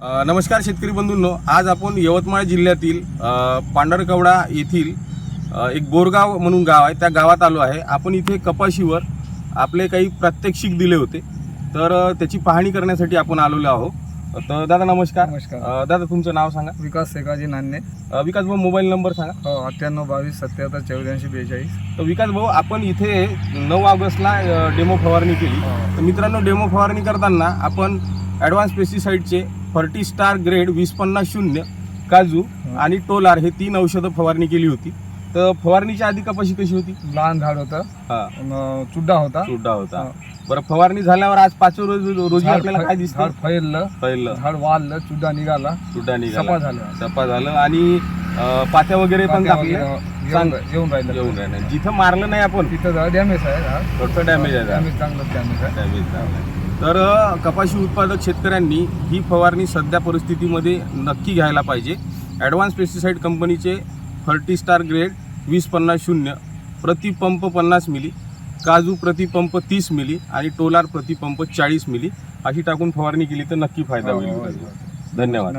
नमस्कार शेतकरी बंधूंनो, आज आपण यवतमाळ जिल्ह्यातील पांढरकवडा येथील एक बोरगाव म्हणून गाव आहे, त्या गावात आलो आहे। आपण इथे कपाशीवर आपले काही प्रात्यक्षिक दिले होते, तर त्याची पाहणी करण्यासाठी आपण आलेलो आहोत। तर दादा नमस्कार। नमस्कार दादा तुमचं नाव सांगा। विकास सेकाजी नान्ने। विकास भाऊ मोबाईल नंबर सांगा। 9822778442। तर विकास भाऊ, आपण इथे 9 ऑगस्टला डेमो फवारणी केली। तर मित्रांनो, डेमो फवारणी करताना आपण ॲडव्हान्स पेस्टिसाइडचे फर्टिस्टार ग्रेड 2050 काजू आणि टोलार हे 3 औषधं फवारणी केली होती। तर फवारणीच्या आधी कपाशी कशी होती? लहान झाड होतं, चुड्डा होता। बरं, फवारणी झाल्यावर आज 5 रोजी आपल्याला काय दिसतं? झाड फैललं, झाड वाढलं, चुड्डा निघाला, सपा झालं आणि पात्या वगैरे पण येऊन राहिलं। जिथं मारलं नाही आपण तिथं डॅमेज आहे, थोडं डॅमेज आहे, चांगलं डॅमेज आहे। तर कपाशी उत्पादक शेतकऱ्यांनी ही फवारणी सध्या परिस्थितीमध्ये नक्की घ्यायला पाहिजे। ॲडव्हान्स पेस्टिसाइड कंपनीचे फर्टिस्टार ग्रेड 2050 प्रति पंप 50 मिली, काजू प्रति पंप 30 मिली आणि टोलार प्रति पंप 40 मिली अशी टाकून फवारणी केली तर नक्की फायदा होईल। धन्यवाद।